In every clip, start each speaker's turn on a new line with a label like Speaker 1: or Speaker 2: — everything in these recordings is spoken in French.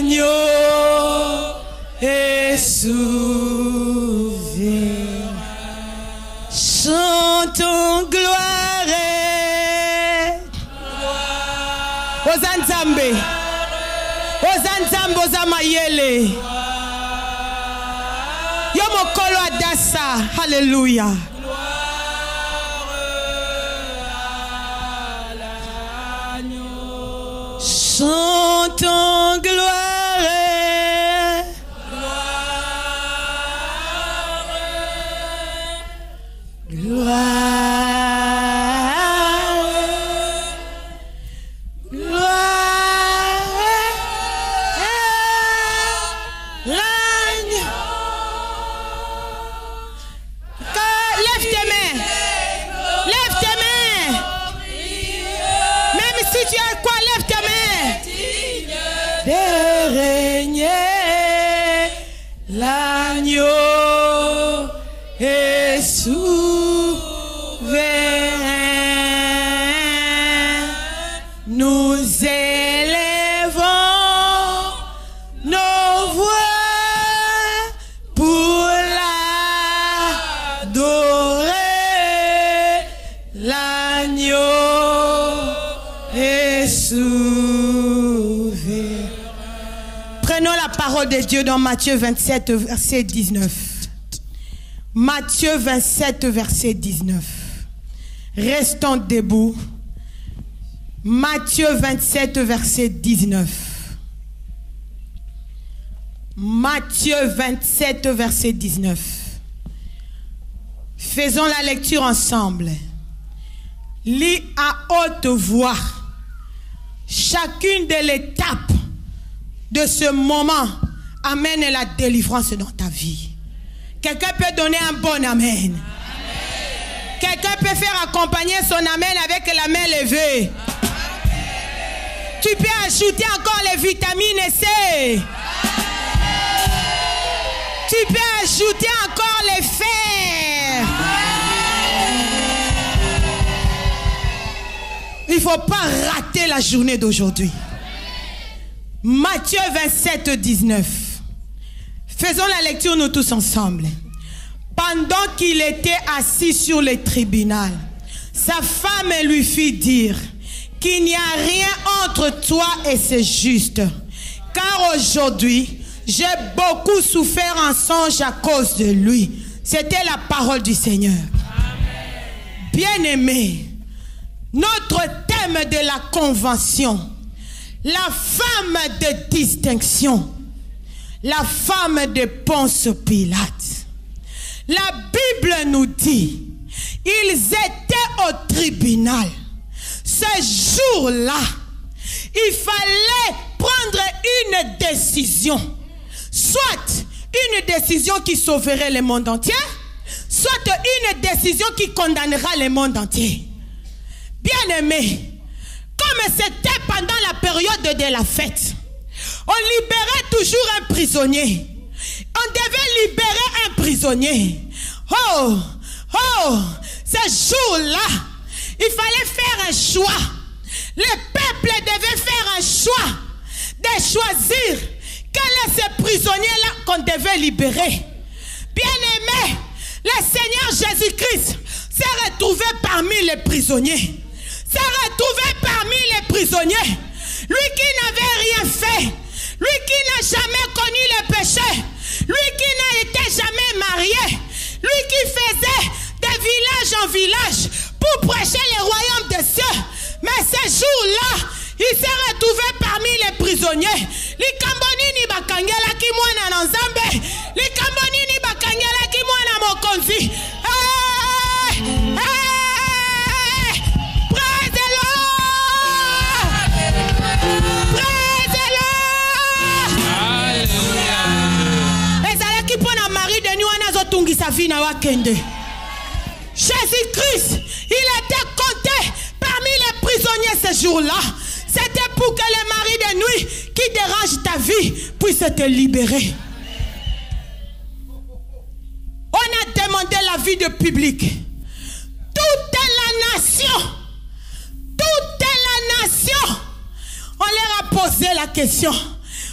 Speaker 1: l'agneau est souverain. Chantons gloire. Ozanzambe. Ozanzambe ozamayele. Yomokolo adasa. Hallelujah. Chantons gloire, gloire, gloire, l'agneau. Lève tes mains, lève tes mains. Même si tu as quoi, lève tes mains. De régner, l'agneau est souverain. Nous élevons nos voix pour l'adorer. L'agneau est souverain. Prenons la parole de Dieu dans Matthieu 27, verset 19. Matthieu 27, verset 19. Restons debout. Matthieu 27, verset 19. Matthieu 27, verset 19. Faisons la lecture ensemble. Lis à haute voix chacune de l'étape de ce moment. Amène la délivrance dans ta vie. Quelqu'un peut donner un bon amen. Quelqu'un peut faire accompagner son amen avec la main levée. Tu peux ajouter encore les vitamines C. Tu peux ajouter encore les fer. Il ne faut pas rater la journée d'aujourd'hui. Matthieu 27, 19. Faisons la lecture nous tous ensemble. Pendant qu'il était assis sur le tribunal, sa femme lui fit dire qu'il n'y a rien entre toi et ce juste. Car aujourd'hui, j'ai beaucoup souffert en songe à cause de lui. C'était la parole du Seigneur. Bien-aimés, notre thème de la convention, la femme de distinction, la femme de Ponce Pilate. La Bible nous dit, ils étaient au tribunal. Ce jour-là, il fallait prendre une décision. Soit une décision qui sauverait le monde entier, soit une décision qui condamnera le monde entier. Bien-aimés, comme c'était pendant la période de la fête, on libérait toujours un prisonnier. On devait libérer un prisonnier. Oh, ce jour-là, il fallait faire un choix. Le peuple devait faire un choix de choisir quel est ce prisonnier-là qu'on devait libérer. Bien-aimé, le Seigneur Jésus-Christ s'est retrouvé parmi les prisonniers. S'est retrouvé parmi les prisonniers. Lui qui n'avait rien fait. Lui qui n'a jamais connu le péché. Lui qui n'a été jamais marié. Lui qui faisait de village en village pour prêcher le royaume des cieux. Mais ce jour-là, il s'est retrouvé parmi les prisonniers. Likambonini bakangela ki mwana na Nzambe. Likambonini bakangela ki mwana mokonzi. Praise the Lord. Praise the Lord. Hallelujah. Ezala ki pona mari de nywana zo tungisa vie na wakende. Jésus-Christ, il était compté parmi les prisonniers ce jour-là. C'était pour que les maris de nuit qui dérangent ta vie puissent te libérer. On a demandé l'avis du public. Toute la nation, on leur a posé la question.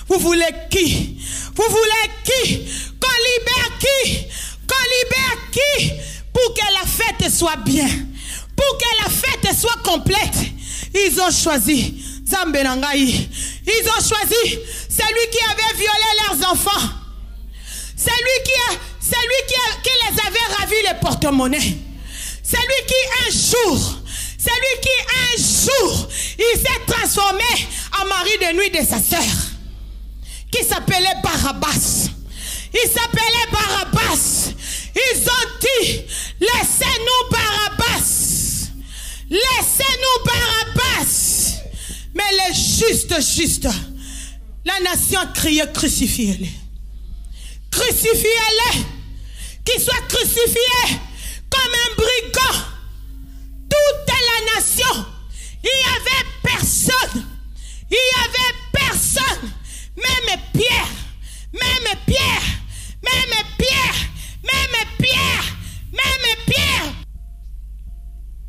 Speaker 1: Vous voulez qui? Vous voulez qui? Qu'on libère qui? Qu'on libère qui? Pour que la fête soit bien. Pour que la fête soit complète. Ils ont choisi Zambenangaï. Ils ont choisi celui qui avait violé leurs enfants. Celui qui les avait ravi les porte-monnaies. Celui qui un jour, il s'est transformé en mari de nuit de sa sœur. Qui s'appelait Barabbas. Il s'appelait Barabbas. Ils ont dit, laissez-nous Barabbas. Laissez-nous Barabbas. Mais les justes, la nation criait, crucifiez-les. Crucifiez-les. Qu'il soit crucifié comme un brigand. Toute la nation. Il n'y avait personne. Il n'y avait personne. Même Pierre.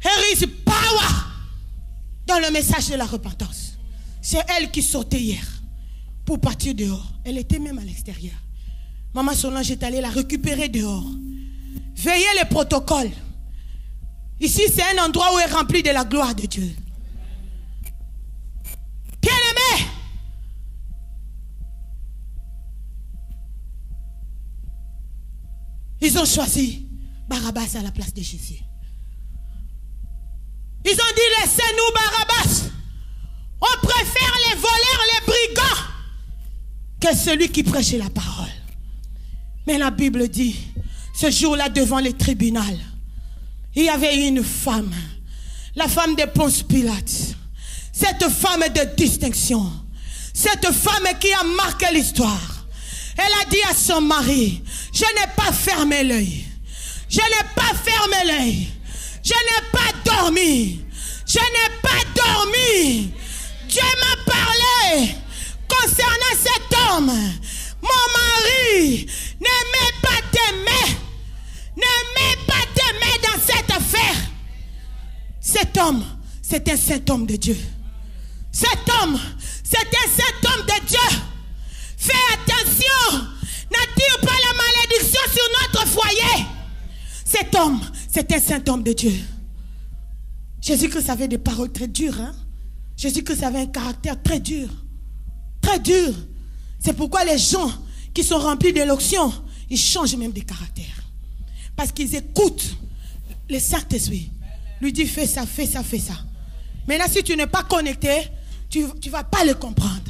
Speaker 1: There is power dans le message de la repentance. C'est elle qui sortait hier pour partir dehors. Elle était même à l'extérieur. Maman Solange est allée la récupérer dehors. Veillez les protocoles. Ici, c'est un endroit où est rempli de la gloire de Dieu. Bien-aimés, ils ont choisi Barabbas à la place de Jésus. Ils ont dit, laissez-nous Barabbas. On préfère les voleurs, les brigands, que celui qui prêchait la parole. Mais la Bible dit, ce jour-là devant le tribunal, il y avait une femme, la femme de Ponce Pilate. Cette femme de distinction, cette femme qui a marqué l'histoire. Elle a dit à son mari, je n'ai pas fermé l'œil. Je n'ai pas fermé l'œil. Je n'ai pas dormi. Je n'ai pas dormi. Dieu m'a parlé concernant cet homme. Mon mari, ne mets pas tes mains. Ne mets pas tes mains dans cette affaire. Cet homme, c'est un saint homme de Dieu. Cet homme, c'est un saint homme de Dieu. Fais attention. N'attire pas la malédiction sur notre foyer. Cet homme, c'est un saint homme de Dieu. Jésus-Christ avait des paroles très dures. Hein? Jésus-Christ avait un caractère très dur. Très dur. C'est pourquoi les gens qui sont remplis d'éloquence, ils changent même de caractère. Parce qu'ils écoutent le Saint-Esprit. Lui dit, fais ça, fais ça, fais ça. Maintenant, si tu n'es pas connecté, tu ne vas pas le comprendre.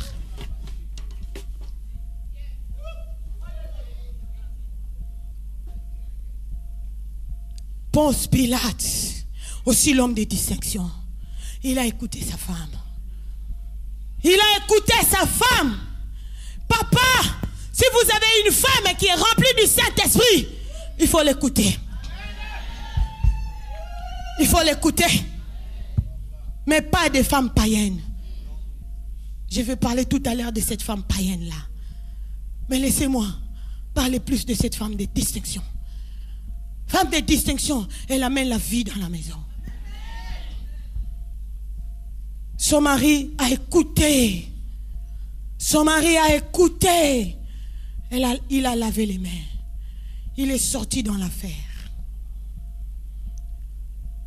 Speaker 1: Ponce Pilate, aussi l'homme de distinction, il a écouté sa femme. Il a écouté sa femme. Papa, si vous avez une femme qui est remplie du Saint-Esprit, il faut l'écouter. Il faut l'écouter. Mais pas des femmes païennes. Je vais parler tout à l'heure de cette femme païenne-là. Mais laissez-moi parler plus de cette femme de distinction. Femme de distinction, elle amène la vie dans la maison. Son mari a écouté. Son mari a écouté. Il a lavé les mains. Il est sorti dans l'affaire.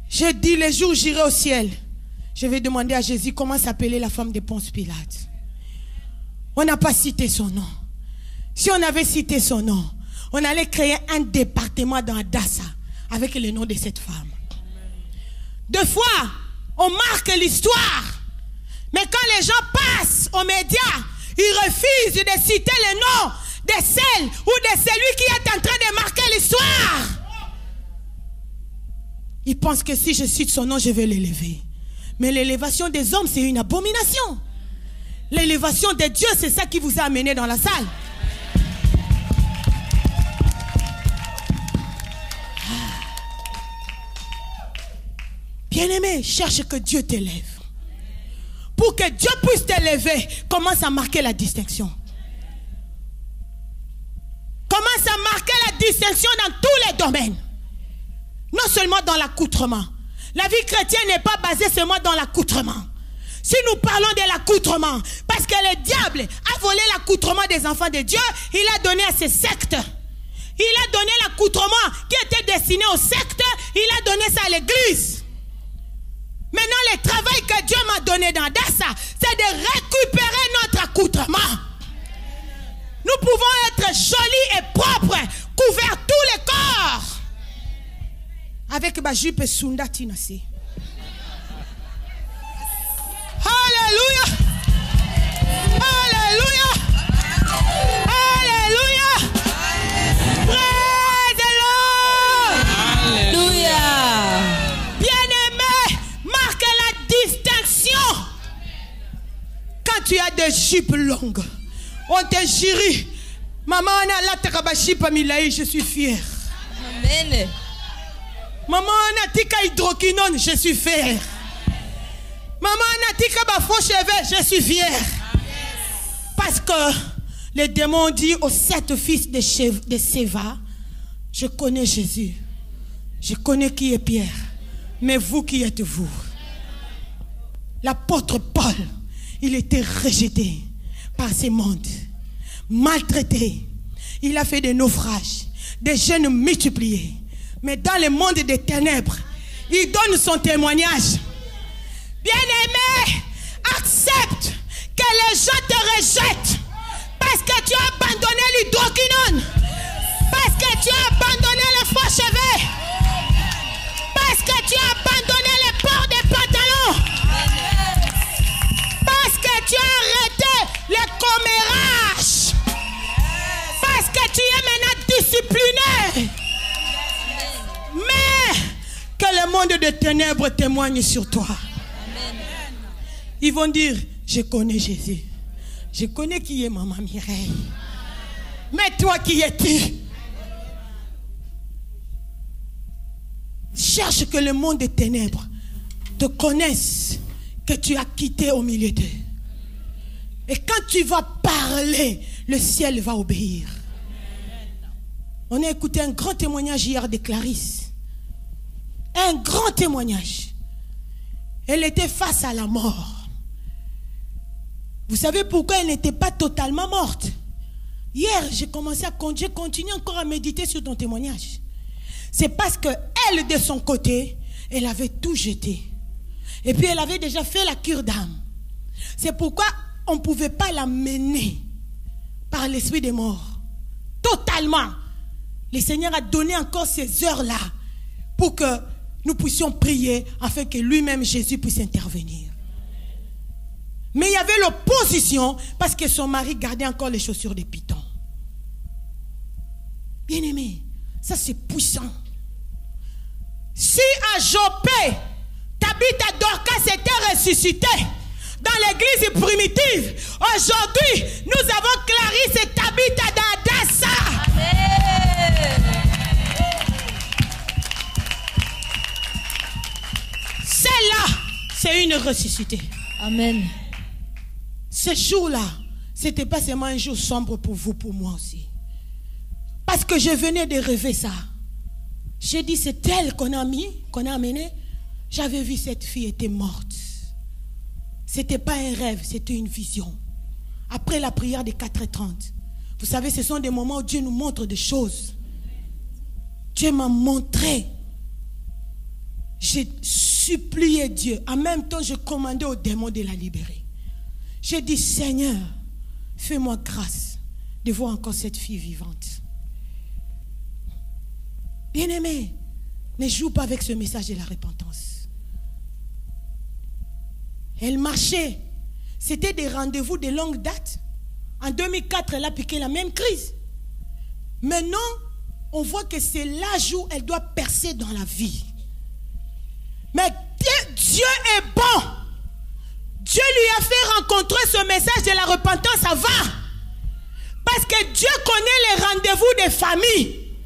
Speaker 1: J'ai dit, les jours où j'irai au ciel, je vais demander à Jésus comment s'appelait la femme de Ponce Pilate. On n'a pas cité son nom. Si on avait cité son nom, on allait créer un département dans Adassa avec le nom de cette femme. Deux fois, on marque l'histoire. Mais quand les gens passent aux médias, ils refusent de citer le nom de celle ou de celui qui est en train de marquer l'histoire. Ils pensent que si je cite son nom, je vais l'élever. Mais l'élévation des hommes, c'est une abomination. L'élévation de Dieu, c'est ça qui vous a amené dans la salle. Bien-aimé, cherche que Dieu t'élève. Pour que Dieu puisse t'élever, commence à marquer la distinction. Commence à marquer la distinction dans tous les domaines. Non seulement dans l'accoutrement. La vie chrétienne n'est pas basée seulement dans l'accoutrement. Si nous parlons de l'accoutrement, parce que le diable a a volé l'accoutrement des enfants de Dieu, il a donné à ses sectes. Il a donné l'accoutrement qui était destiné aux sectes, il a donné ça à l'église. Maintenant, le travail que Dieu m'a donné dans ça, c'est de récupérer notre accoutrement. Nous pouvons être jolis et propres, couverts tous les corps. Avec ma jupe sunda tinasi. Alléluia. Alléluia. Alléluia. Praise the Lord.
Speaker 2: Alléluia.
Speaker 1: Bien-aimé, marque la distinction. Quand tu as des jupes longues, on te jurie. Maman, on a la takabachipa milaï, je suis fière.
Speaker 2: Amen.
Speaker 1: Maman, on a tika hydroquinone, je suis fière. Maman, on a tika bafo cheveux, je suis fière. Parce que les démons dit aux 7 fils de Séva, je connais Jésus. Je connais qui est Pierre. Mais vous, qui êtes vous? L'apôtre Paul, il était rejeté par ces mondes, maltraité. Il a fait des naufrages, des jeûnes multipliés. Mais dans le monde des ténèbres, il donne son témoignage. Bien-aimé, accepte que les gens te rejettent parce que tu as abandonné l'hydroquinone, parce que tu as abandonné les faux cheveux, parce que tu as abandonné le port des pantalons, parce que tu as arrêté les commérages, parce que tu es maintenant discipliné. Mais que le monde des ténèbres témoigne sur toi. Ils vont dire, je connais Jésus. Je connais qui est Maman Mireille. Mais toi, qui es-tu? Cherche que le monde des ténèbres te connaisse, que tu as quitté au milieu d'eux. Et quand tu vas parler, le ciel va obéir. On a écouté un grand témoignage hier de Clarisse. Un grand témoignage. Elle était face à la mort. Vous savez pourquoi elle n'était pas totalement morte? Hier, j'ai commencé à conduire, continué encore à méditer sur ton témoignage. C'est parce qu'elle, de son côté, elle avait tout jeté. Et puis elle avait déjà fait la cure d'âme. C'est pourquoi on ne pouvait pas la mener par l'esprit des morts. Totalement. Le Seigneur a donné encore ces heures-là pour que nous puissions prier afin que lui-même, Jésus, puisse intervenir. Mais il y avait l'opposition parce que son mari gardait encore les chaussures de python. Bien-aimé, ça c'est puissant. Si à Jopé, Tabitha Dorcas était ressuscité dans l'église primitive, aujourd'hui, nous avons Clarisse et Tabitha d'Adassa.
Speaker 2: Amen.
Speaker 1: Celle-là, c'est une ressuscitée.
Speaker 2: Amen.
Speaker 1: Ce jour-là, ce n'était pas seulement un jour sombre pour vous, pour moi aussi. Parce que je venais de rêver ça. J'ai dit, c'est elle qu'on a amenée. J'avais vu cette fille était morte. Ce n'était pas un rêve, c'était une vision. Après la prière des 4h30. Vous savez, ce sont des moments où Dieu nous montre des choses. Dieu m'a montré. J'ai supplié Dieu. En même temps, je commandais aux démons de la libérer. J'ai dit, Seigneur, fais-moi grâce de voir encore cette fille vivante. Bien-aimé, ne joue pas avec ce message de la repentance. Elle marchait. C'était des rendez-vous de longue date. En 2004, elle a piqué la même crise. Maintenant, on voit que c'est l'âge où elle doit percer dans la vie. Mais Dieu est bon. Dieu lui a fait rencontrer ce message de la repentance avant. Parce que Dieu connaît les rendez-vous des familles.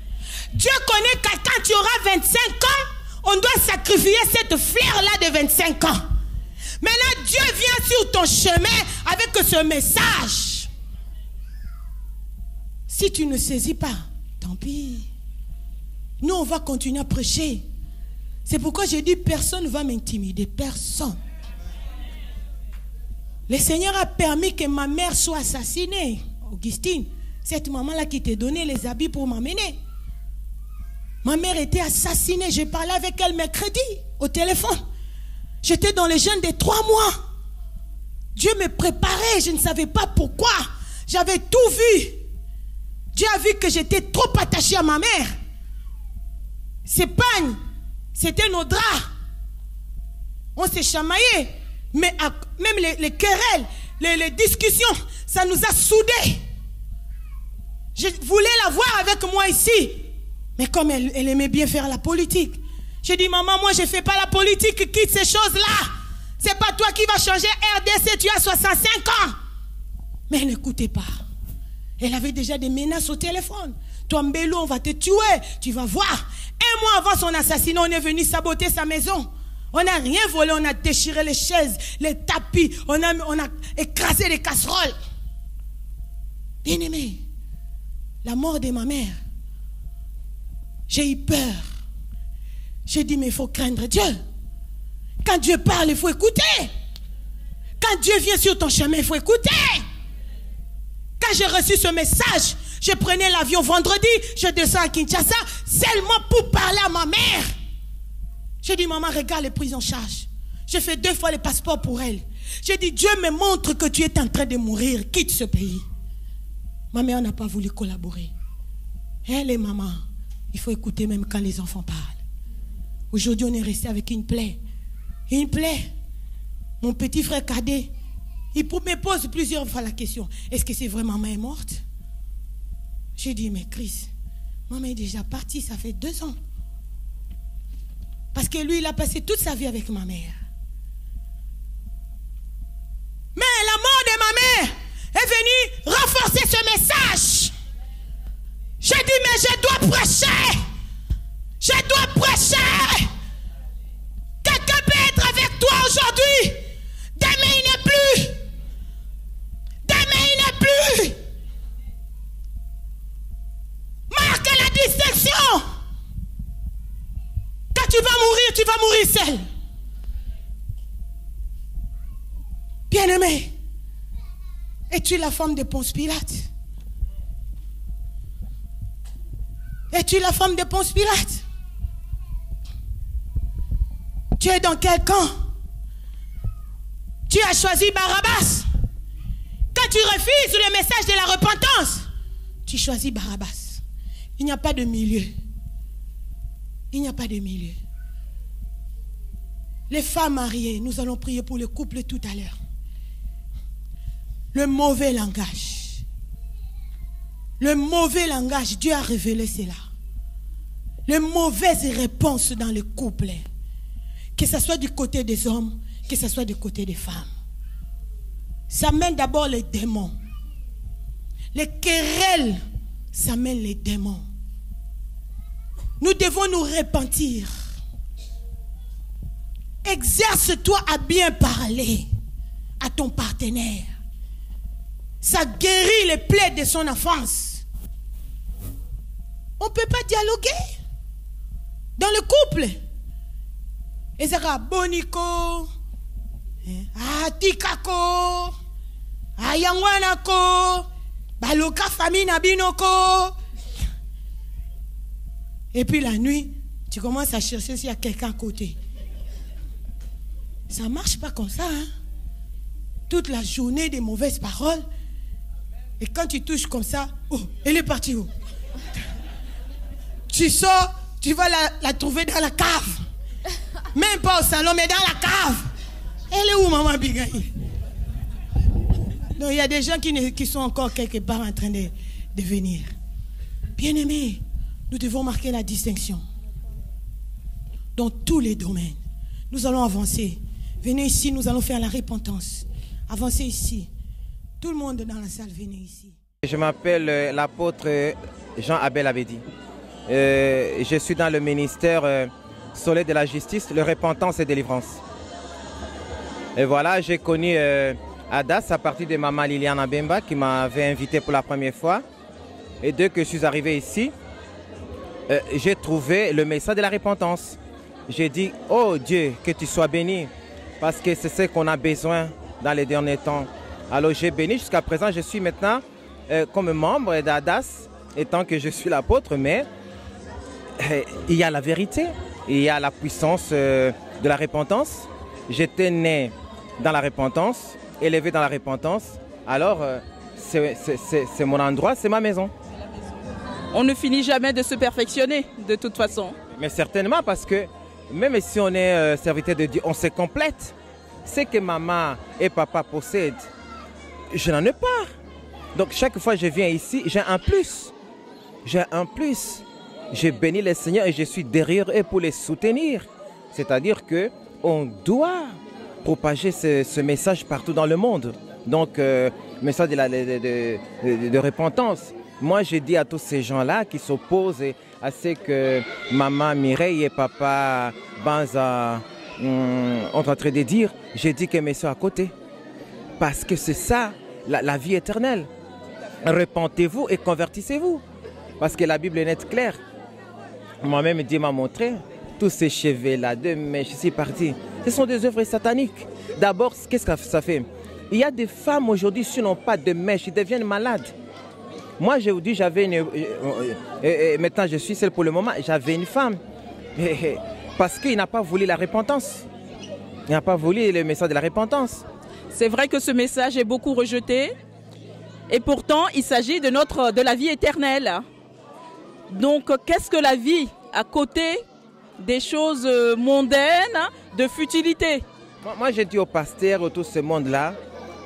Speaker 1: Dieu connaît que quand tu auras 25 ans, on doit sacrifier cette fleur-là de 25 ans. Maintenant, Dieu vient sur ton chemin avec ce message. Si tu ne saisis pas, tant pis. Nous, on va continuer à prêcher. C'est pourquoi j'ai dit, personne ne va m'intimider. Personne. Le Seigneur a permis que ma mère soit assassinée. Augustine, cette maman-là qui t'a donné les habits pour m'amener. Ma mère était assassinée. J'ai parlé avec elle mercredi au téléphone. J'étais dans le jeûne des 3 mois. Dieu me préparait. Je ne savais pas pourquoi. J'avais tout vu. Dieu a vu que j'étais trop attachée à ma mère. Ses pagnes, c'était nos draps. On s'est chamaillé. Mais même les querelles, les discussions, ça nous a soudés. Je voulais la voir avec moi ici. Mais comme elle aimait bien faire la politique, j'ai dit, maman, moi je ne fais pas la politique, quitte ces choses-là. C'est pas toi qui vas changer RDC, tu as 65 ans. Mais elle n'écoutait pas. Elle avait déjà des menaces au téléphone. Toi, Mbélou, on va te tuer, tu vas voir. 1 mois avant son assassinat, on est venu saboter sa maison. On n'a rien volé, on a déchiré les chaises, les tapis, on a écrasé les casseroles. Bien-aimé, la mort de ma mère, j'ai eu peur. J'ai dit, mais il faut craindre Dieu. Quand Dieu parle, il faut écouter. Quand Dieu vient sur ton chemin, il faut écouter. Quand j'ai reçu ce message, je prenais l'avion vendredi, je descends à Kinshasa, seulement pour parler à ma mère. J'ai dit, maman, regarde les prises en charge. J'ai fait 2 fois le passeport pour elle. J'ai dit, Dieu me montre que tu es en train de mourir, quitte ce pays. Ma mère n'a pas voulu collaborer. Elle et maman, il faut écouter même quand les enfants parlent. Aujourd'hui, on est resté avec une plaie. Une plaie. Mon petit frère cadet, il me pose plusieurs fois la question, est-ce que c'est vrai maman est morte? J'ai dit, mais Chris, maman est déjà partie, ça fait 2 ans. Parce que lui, il a passé toute sa vie avec ma mère. Mais la mort de ma mère est venue renforcer ce message. J'ai dit, mais je dois prêcher. Je dois prêcher. Quelqu'un peut être avec toi aujourd'hui. Demain, il n'est plus. Demain, il n'est plus. Marque la distinction. Quand tu vas mourir seul. Bien-aimé, es-tu la femme de Ponce Pilate? Es-tu la femme de Ponce Pilate? Tu es dans quel camp? Tu as choisi Barabbas. Quand tu refuses le message de la repentance, tu choisis Barabbas. Il n'y a pas de milieu. Il n'y a pas de milieu. Les femmes mariées, nous allons prier pour le couple tout à l'heure. Le mauvais langage. Le mauvais langage, Dieu a révélé cela. Les mauvaises réponses dans le couple. Que ce soit du côté des hommes, que ce soit du côté des femmes. Ça mène d'abord les démons. Les querelles, ça mène les démons. Nous devons nous repentir. Exerce-toi à bien parler à ton partenaire. Ça guérit les plaies de son enfance. On ne peut pas dialoguer dans le couple. Et ça sera boniko, tikako, ayangwanako, baloka famille nabinoko. Et puis la nuit, tu commences à chercher s'il y a quelqu'un à côté. Ça ne marche pas comme ça. Hein? Toute la journée des mauvaises paroles. Et quand tu touches comme ça, oh, elle est partie où? Tu sors, tu vas la trouver dans la cave. Même pas au salon, mais dans la cave. Elle est où, maman Abigail? Donc il y a des gens qui sont encore quelque part en train de venir. Bien-aimés, nous devons marquer la distinction. Dans tous les domaines. Nous allons avancer. Venez ici, nous allons faire la repentance. Avancez ici. Tout le monde dans la salle, venez ici.
Speaker 3: Je m'appelle l'apôtre Jean-Abel Abedi. Je suis dans le ministère Soleil de la Justice, le repentance et délivrance. Et voilà, j'ai connu Adas à partir de maman Liliane Abemba qui m'avait invité pour la première fois. Et dès que je suis arrivé ici, j'ai trouvé le message de la repentance. J'ai dit, oh Dieu, que tu sois béni, parce que c'est ce qu'on a besoin dans les derniers temps. Alors j'ai béni jusqu'à présent, je suis maintenant comme membre d'ADAS, étant que je suis l'apôtre, mais il y a la vérité, il y a la puissance de la repentance. J'étais né dans la repentance, élevé dans la repentance, alors c'est mon endroit, c'est ma maison.
Speaker 4: On ne finit jamais de se perfectionner, de toute façon.
Speaker 3: Mais certainement, parce que même si on est serviteur de Dieu, on se complète. Ce que maman et papa possèdent, je n'en ai pas. Donc chaque fois que je viens ici, j'ai un plus. J'ai un plus. Je bénis les Seigneurs et je suis derrière eux pour les soutenir. C'est-à-dire qu'on doit propager ce message partout dans le monde. Donc, message de repentance. Moi, je dis à tous ces gens-là qui s'opposent à ce que maman Mireille et papa Banza ont en train de dire, j'ai dit que mes soeurs à côté. Parce que c'est ça, la vie éternelle. Repentez-vous et convertissez-vous. Parce que la Bible est nette claire. Moi-même, Dieu m'a montré tous ces cheveux-là, de mèches, c'est parti. Ce sont des œuvres sataniques. D'abord, qu'est-ce que ça fait? Il y a des femmes aujourd'hui qui n'ont pas de mèches, ils deviennent malades. Moi, je vous dis, j'avais une... maintenant, je suis seule pour le moment, j'avais une femme. Parce qu'il n'a pas voulu la repentance. Il n'a pas voulu le message de la repentance.
Speaker 4: C'est vrai que ce message est beaucoup rejeté. Et pourtant, il s'agit de la vie éternelle. Donc, qu'est-ce que la vie à côté des choses mondaines, de futilité?
Speaker 3: Moi, j'ai dit au pasteur, tout ce monde-là,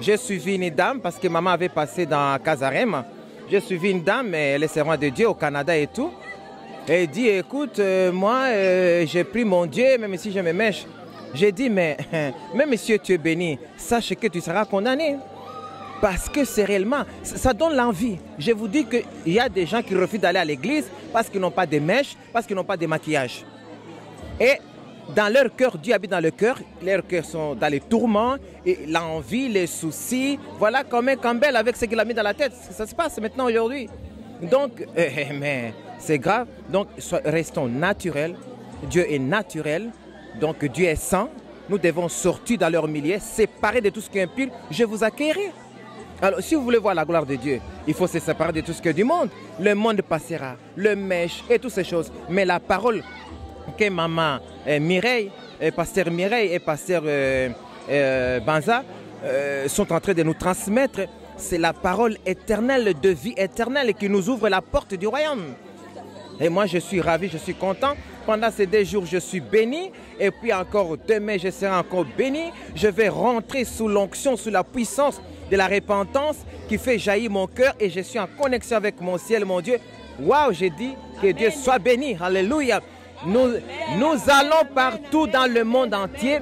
Speaker 3: j'ai suivi une dame parce que maman avait passé dans Casarem. J'ai suivi une dame, elle est servante de Dieu au Canada et tout. Et elle dit, écoute, moi, j'ai pris mon Dieu, même si je me mèche. J'ai dit, mais même si tu es béni, sache que tu seras condamné. Parce que c'est réellement, ça donne l'envie. Je vous dis qu'il y a des gens qui refusent d'aller à l'église parce qu'ils n'ont pas de mèches, parce qu'ils n'ont pas de maquillage. Et dans leur cœur, Dieu habite dans le cœur, leurs cœurs sont dans les tourments, et l'envie, les soucis. Voilà comme un Campbell avec ce qu'il a mis dans la tête. Ça se passe maintenant aujourd'hui. Donc, mais c'est grave. Donc, restons naturels. Dieu est naturel. Donc, Dieu est saint. Nous devons sortir dans leur milieu, séparer de tout ce qui est impur. Je vous accueillerai. Alors, si vous voulez voir la gloire de Dieu, il faut se séparer de tout ce qui est du monde. Le monde passera, le mèche et toutes ces choses. Mais la parole que maman Mireille, pasteur Mireille et pasteur Banza sont en train de nous transmettre, c'est la parole éternelle de vie éternelle qui nous ouvre la porte du royaume. Et moi, je suis ravi, je suis content. Pendant ces 2 jours, je suis béni. Et puis encore demain, je serai encore béni. Je vais rentrer sous l'onction, sous la puissance de la repentance qui fait jaillir mon cœur. Et je suis en connexion avec mon ciel, mon Dieu. Waouh, j'ai dit que Dieu soit béni. Alléluia. Nous allons partout dans le monde entier.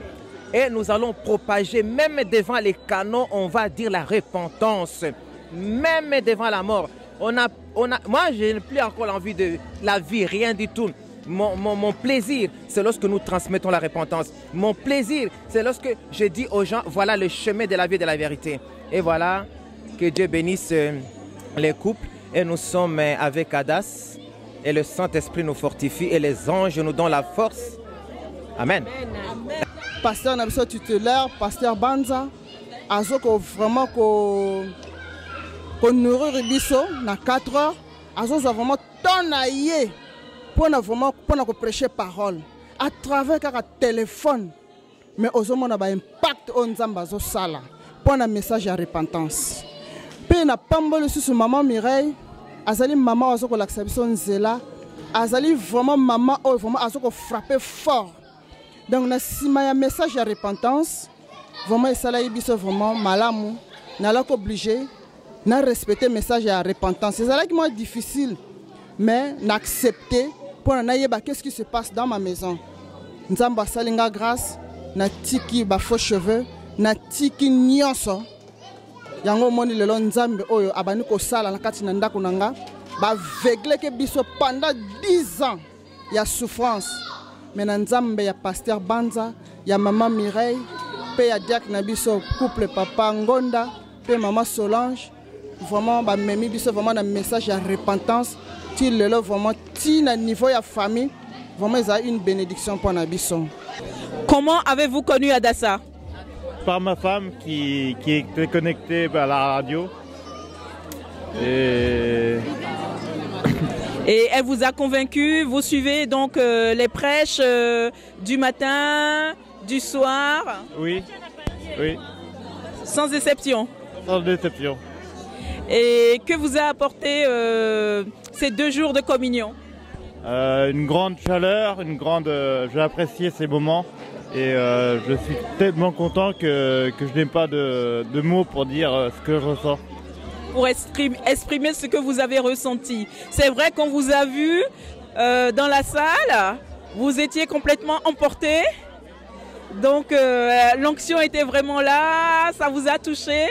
Speaker 3: Et nous allons propager, même devant les canons, on va dire la repentance. Même devant la mort. Moi, je n'ai plus encore l'envie de la vie, rien du tout. Mon plaisir, c'est lorsque nous transmettons la repentance. Mon plaisir, c'est lorsque je dis aux gens, voilà le chemin de la vie et de la vérité. Et voilà, que Dieu bénisse les couples. Et nous sommes avec Adas. Et le Saint-Esprit nous fortifie. Et les anges nous donnent la force. Amen.
Speaker 5: Pasteur Nabiso tutélaire, pasteur Banza, azoko vraiment qu'on nourrit biso na 4 heures, azoko vraiment tonaillé pour prêcher parole à travers un téléphone, mais aux a ba impact on nzamba zo sala pour un message de repentance. Pe na pambolo sur maman Mireille, azali maman azoko l'acception nzela, azali vraiment maman oh vraiment azoko frapper fort. Donc, on a un message de repentance. Vraiment, ça a vraiment malamu. On a obligé de respecter le message de repentance. C'est ça qui est difficile. Mais d'accepter pour savoir qu'est-ce qui se passe dans ma maison. Nous avons salinga grâce, na tiki ba faux cheveux, na tiki nyonso. Yango moni lelo nzambe oyo abani ko sala na kati na ndako nanga ba vegle ke biso pendant 10 ans. Il y a souffrance. Mais Nzambe ya pasteur Banza, ya maman Mireille, pe ya diak na biso couple papa Ngonda, pe maman Solange, vraiment ba memi biso vraiment un message de repentance, ti lelo vraiment ti na niveau ya famille, vraiment ça une bénédiction pour na biso.
Speaker 4: Comment avez-vous connu Adassa?
Speaker 6: par ma femme qui était connectée à la radio. Et
Speaker 4: elle vous a convaincu, vous suivez donc les prêches du matin, du soir?
Speaker 6: Oui, oui.
Speaker 4: Sans exception?
Speaker 6: Sans déception.
Speaker 4: Et que vous a apporté ces 2 jours de communion?
Speaker 6: Une grande chaleur, j'ai apprécié ces moments et je suis tellement content que je n'ai pas de mots pour dire ce que je ressens.
Speaker 4: Pour exprimer ce que vous avez ressenti. C'est vrai qu'on vous a vu dans la salle, vous étiez complètement emporté. Donc l'onction était vraiment là, ça vous a touché.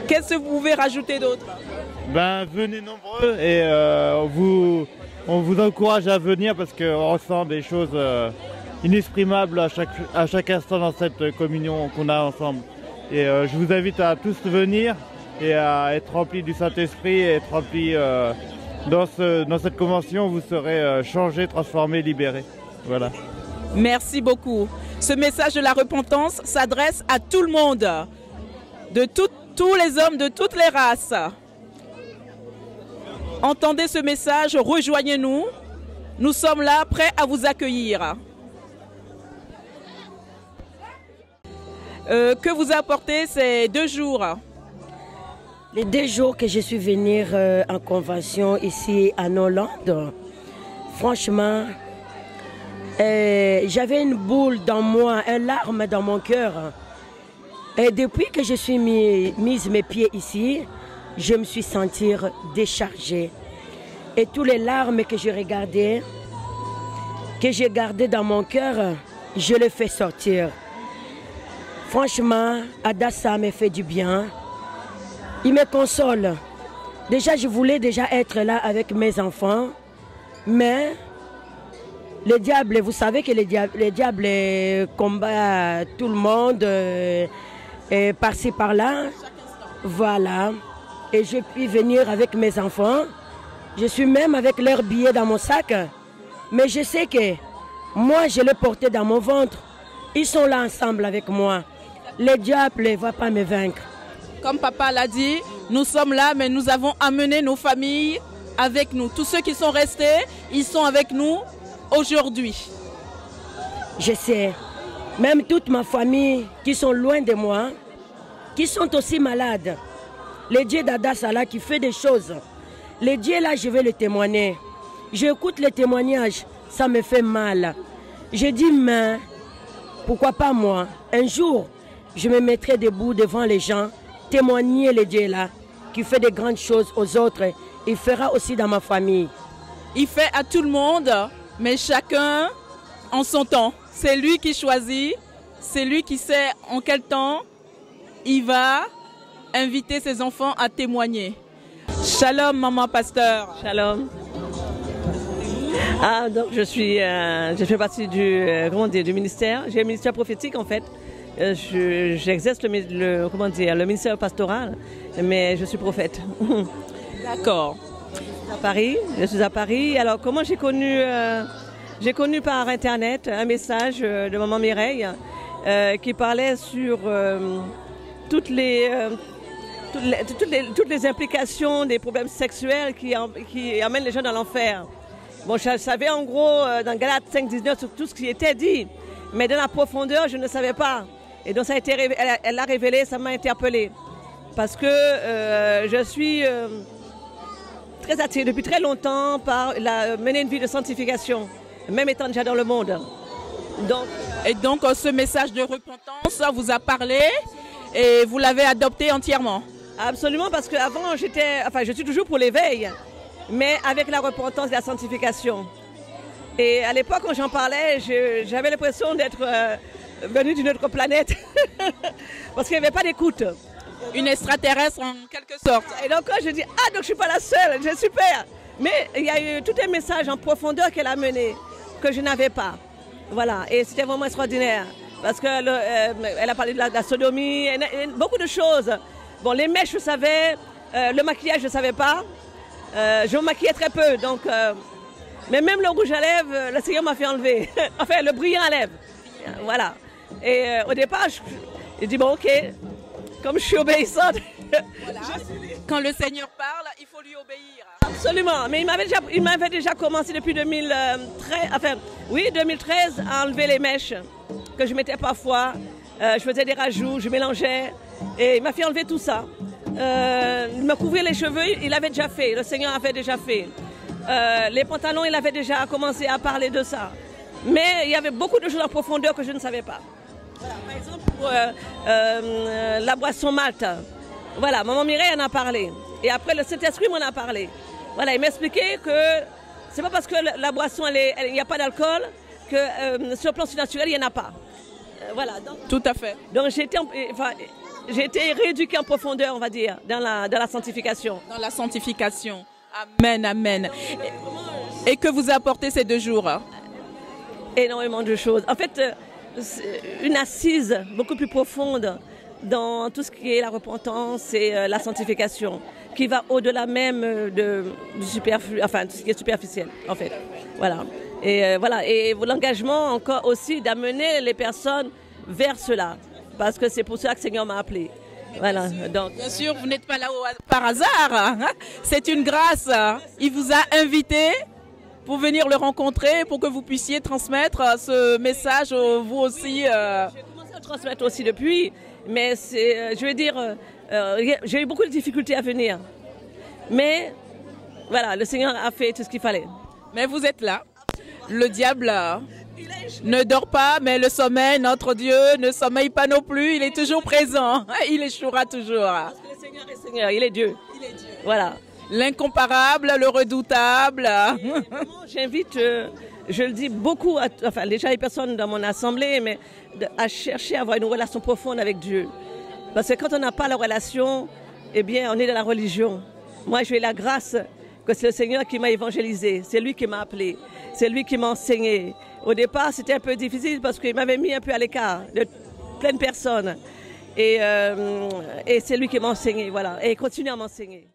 Speaker 4: Qu'est-ce que vous pouvez rajouter d'autre?
Speaker 6: Venez nombreux et on vous encourage à venir parce qu'on ressent des choses inexprimables à chaque instant dans cette communion qu'on a ensemble. Et je vous invite à tous venir et à être remplis du Saint-Esprit et être remplis dans cette convention, vous serez changés, transformés, libérés. Voilà.
Speaker 4: Merci beaucoup. Ce message de la repentance s'adresse à tout le monde, de tous les hommes de toutes les races. Entendez ce message, rejoignez-nous. Nous sommes là, prêts à vous accueillir. Que vous a apporté ces 2 jours?
Speaker 7: Les 2 jours que je suis venue en convention ici en Hollande, franchement, j'avais une boule dans moi, une larme dans mon cœur. Et depuis que je suis mise mes pieds ici, je me suis sentie déchargée. Et toutes les larmes que j'ai regardées, que j'ai gardées dans mon cœur, je les fais sortir. Franchement, Adassa me fait du bien. Il me console. Déjà, je voulais déjà être là avec mes enfants, mais le diable, vous savez que le diable combat tout le monde, par-ci, par-là. Voilà. Et je puis venir avec mes enfants. Je suis même avec leurs billets dans mon sac. Mais je sais que moi, je les portais dans mon ventre. Ils sont là ensemble avec moi. Le diable ne va pas me vaincre.
Speaker 4: Comme papa l'a dit, nous sommes là, mais nous avons amené nos familles avec nous. Tous ceux qui sont restés, ils sont avec nous aujourd'hui.
Speaker 7: Je sais. Même toute ma famille qui sont loin de moi, qui sont aussi malades. Le Dieu d'Adassa là qui fait des choses. Le Dieu là, je vais le témoigner. J'écoute les témoignages, ça me fait mal. Je dis, mais pourquoi pas moi? Un jour, je me mettrai debout devant les gens, témoigner le Dieu là, qui fait de grandes choses aux autres. Il fera aussi dans ma famille.
Speaker 4: Il fait à tout le monde, mais chacun en son temps. C'est lui qui choisit, c'est lui qui sait en quel temps il va inviter ses enfants à témoigner. Shalom, maman pasteur.
Speaker 8: Shalom. Donc je fais partie du ministère. J'ai un ministère prophétique en fait. J'exerce le ministère pastoral, mais je suis prophète.
Speaker 4: D'accord.
Speaker 8: Je suis à Paris. Alors comment j'ai connu par internet un message de maman Mireille qui parlait sur toutes les implications des problèmes sexuels qui amènent les gens dans l'enfer. Bon, je savais en gros dans Galates 5:19 sur tout ce qui était dit, mais dans la profondeur, je ne savais pas. Et donc elle l'a révélé, ça m'a interpellée. Parce que je suis très attirée depuis très longtemps par mener une vie de sanctification, même étant déjà dans le monde.
Speaker 4: Et donc ce message de repentance vous a parlé et vous l'avez adopté entièrement?
Speaker 8: Absolument, parce qu'avant je suis toujours pour l'éveil, mais avec la repentance et la sanctification. Et à l'époque quand j'en parlais, j'avais l'impression d'être venue d'une autre planète, parce qu'il n'y avait pas d'écoute.
Speaker 4: Une extraterrestre en quelque sorte.
Speaker 8: Et donc quand je dis, donc je ne suis pas la seule, c'est super. Mais il y a eu tout un message en profondeur qu'elle a mené, que je n'avais pas. Voilà, et c'était vraiment extraordinaire. Parce qu'elle a parlé de la sodomie, beaucoup de choses. Bon, les mèches, je savais, le maquillage, je ne savais pas. Je me maquillais très peu, donc... mais même le rouge à lèvres, le Seigneur m'a fait enlever. Enfin, le brillant à lèvres. Voilà. Et au départ, j'ai dit bon, ok, comme je suis obéissante.
Speaker 4: Voilà. Quand le Seigneur parle, il faut lui obéir.
Speaker 8: Absolument, mais il m'avait déjà commencé depuis 2013 à enlever les mèches que je mettais parfois. Je faisais des rajouts, je mélangeais et il m'a fait enlever tout ça. Me couvrir les cheveux, il avait déjà fait, le Seigneur avait déjà fait. Les pantalons, il avait déjà commencé à parler de ça. Mais il y avait beaucoup de choses en profondeur que je ne savais pas. Voilà, par exemple, pour la boisson malt. Voilà, maman Mireille en a parlé. Et après, le Saint-Esprit m'en a parlé. Voilà, il m'expliquait que c'est pas parce que la boisson, il n'y a pas d'alcool que sur le plan naturel, il n'y en a pas. Voilà. Donc,
Speaker 4: tout à fait.
Speaker 8: Donc j'ai été rééduquée en profondeur, on va dire, dans la sanctification.
Speaker 4: Dans la sanctification. Amen, amen. Et que vous apportez ces 2 jours?
Speaker 8: Énormément de choses. En fait, une assise beaucoup plus profonde dans tout ce qui est la repentance et la sanctification, qui va au-delà même du superflu, enfin tout ce qui est superficiel, en fait. Voilà. Et voilà. Et l'engagement encore aussi d'amener les personnes vers cela, parce que c'est pour cela que le Seigneur m'a appelé. Voilà. Donc,
Speaker 4: bien sûr, vous n'êtes pas là par hasard. Hein? C'est une grâce. Il vous a invité pour venir le rencontrer, pour que vous puissiez transmettre ce message, vous aussi. J'ai
Speaker 8: commencé à transmettre aussi depuis, mais je veux dire, j'ai eu beaucoup de difficultés à venir. Mais voilà, le Seigneur a fait tout ce qu'il fallait.
Speaker 4: Mais vous êtes là. Le diable ne dort pas, mais le sommeil, notre Dieu, ne sommeille pas non plus. Il est toujours présent. Il échouera toujours.
Speaker 8: Parce que le Seigneur est Seigneur, il est Dieu.
Speaker 4: Il est Dieu.
Speaker 8: Voilà.
Speaker 4: L'incomparable, le redoutable.
Speaker 8: J'invite, je le dis beaucoup, enfin déjà les personnes dans mon assemblée, mais à chercher à avoir une relation profonde avec Dieu. Parce que quand on n'a pas la relation, eh bien on est dans la religion. Moi j'ai eu la grâce que c'est le Seigneur qui m'a évangélisé, c'est lui qui m'a appelé, c'est lui qui m'a enseigné. Au départ c'était un peu difficile parce qu'il m'avait mis un peu à l'écart de plein de personnes. Et c'est lui qui m'a enseigné, voilà, et il continue à m'enseigner.